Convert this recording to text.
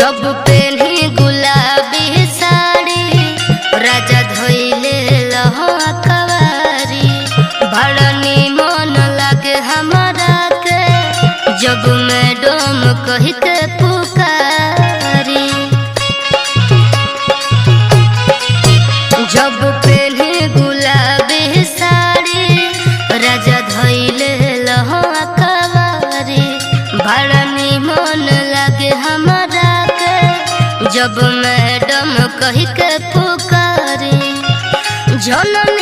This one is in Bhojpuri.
जब पहनी गुलाबी साड़ी राजा धोइले लहवा कवारी भड़नी मन लागे हमारा के जब मैडम कही के पुकारी। जब पहनी गुलाबी साड़ी राजा धोइले लहवा कवारी भड़नी मन लागे हमारा जब मैडम कही के पुकारी। जननी